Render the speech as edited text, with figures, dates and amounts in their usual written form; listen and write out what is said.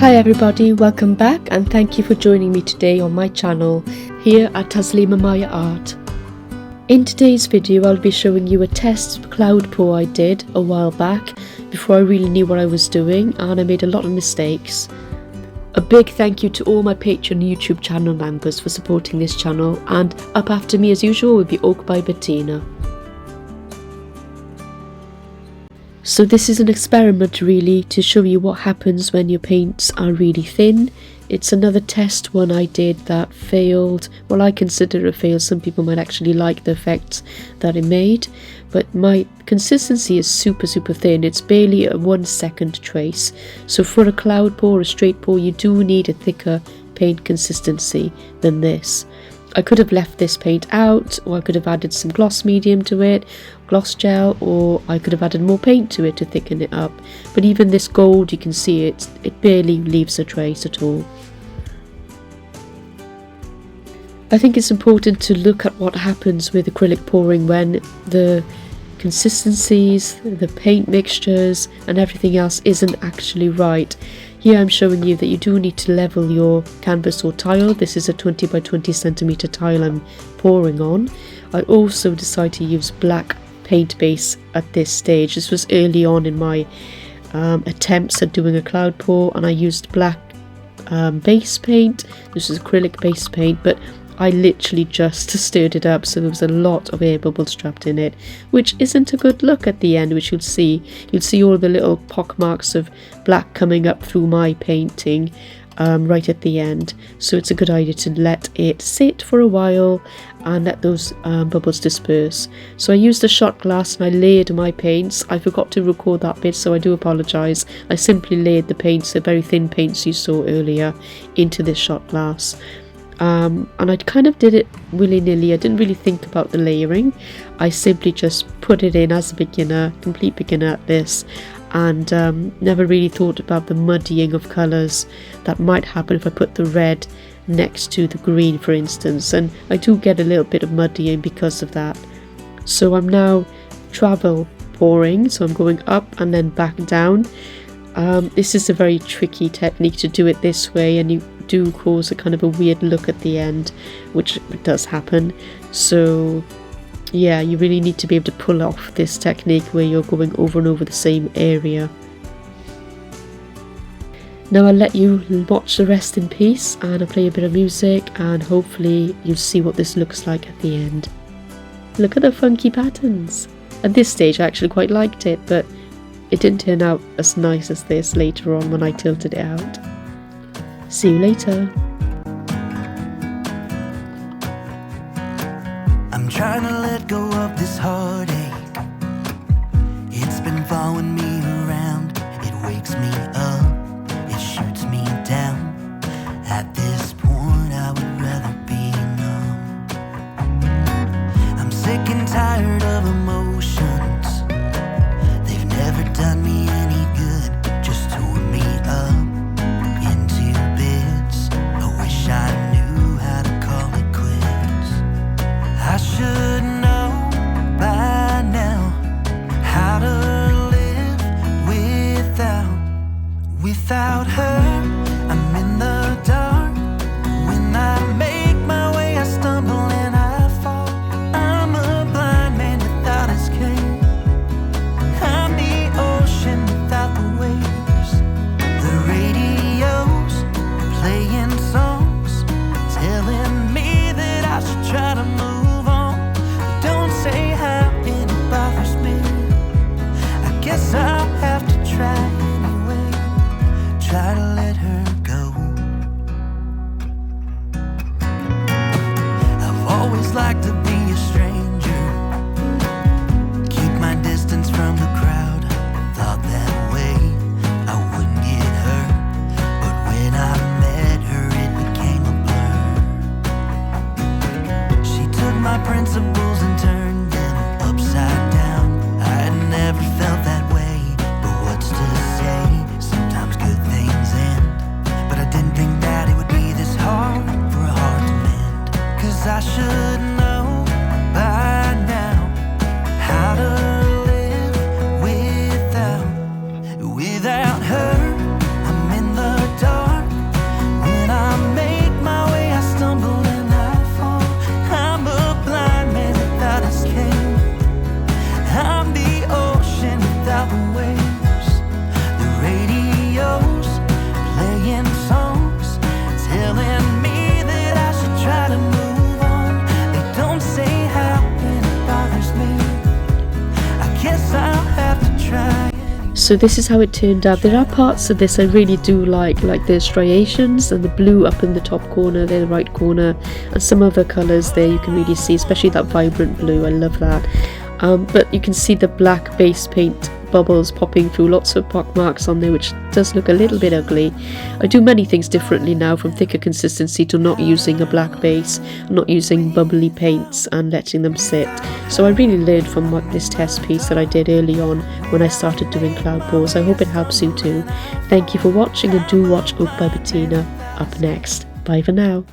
Hi everybody, welcome back and thank you for joining me today on my channel here at Taslima Maya Art. In today's video I'll be showing you a test cloud pour I did a while back before I really knew what I was doing, and I made a lot of mistakes. A big thank you to all my Patreon YouTube channel members for supporting this channel, and up after me as usual will be Oak by Bettina. So this is an experiment really to show you what happens when your paints are really thin. It's another test one I did that failed. Well, I consider it a fail. Some people might actually like the effects that it made, but my consistency is super thin. It's barely a 1 second trace. So for a cloud pour, a straight pour, you do need a thicker paint consistency than this. I could have left this paint out, or I could have added some gloss medium to it, gloss gel, or I could have added more paint to it to thicken it up. But even this gold, you can see it barely leaves a trace at all. I think it's important to look at what happens with acrylic pouring when the consistencies, the paint mixtures and everything else isn't actually right. Here I'm showing you that you do need to level your canvas or tile. This is a 20 by 20 centimeter tile I'm pouring on. I also decided to use black paint base at this stage. This was early on in my attempts at doing a cloud pour, and I used black base paint. This is acrylic base paint, but I literally just stirred it up, so there was a lot of air bubbles trapped in it, which isn't a good look at the end, which you'll see. You'll see all the little pock marks of black coming up through my painting right at the end. So it's a good idea to let it sit for a while and let those bubbles disperse. So I used a shot glass and I layered my paints. I forgot to record that bit, so I do apologise. I simply layered the paints, the very thin paints you saw earlier, into this shot glass. And I kind of did it willy-nilly. I didn't really think about the layering. I simply just put it in as a beginner, complete beginner at this, and never really thought about the muddying of colours that might happen if I put the red next to the green, for instance, and I do get a little bit of muddying because of that. So I'm now travel pouring, so I'm going up and then back down. This is a very tricky technique to do it this way, and you do cause a kind of a weird look at the end, which does happen. So yeah, you really need to be able to pull off this technique where you're going over and over the same area. Now I'll let you watch the rest in peace, and I'll play a bit of music, and hopefully you'll see what this looks like at the end. Look at the funky patterns. At this stage I actually quite liked it, but it didn't turn out as nice as this later on when I tilted it out. See you later. I'm trying to let go of this heartache. It's been following me around. It wakes me up, it shoots me down. At this point I would rather be numb. I'm sick and tired of emotions. They've never done me any good, just tore me up into bits. I wish I knew how to call it quits. I should know by now how to live without her. I'm in the dark. When I make my way I stumble and I fall. I'm a blind man without his cane. I'm the ocean without the waves. The radio's playing songs telling me that I should try to move on. Don't say how it bothers me. I guess I'll have to try anyway. Try to So this is how it turned out. There are parts of this I really do like the striations and the blue up in the top corner there, the right corner, and some other colours there you can really see, especially that vibrant blue. I love that. But you can see the black base paint bubbles popping through, lots of pock marks on there, which does look a little bit ugly. I do many things differently now, from thicker consistency to not using a black base, not using bubbly paints and letting them sit. So I really learned from this test piece that I did early on when I started doing cloud pours. I hope it helps you too. Thank you for watching, and do watch Oak by Bettina up next. Bye for now.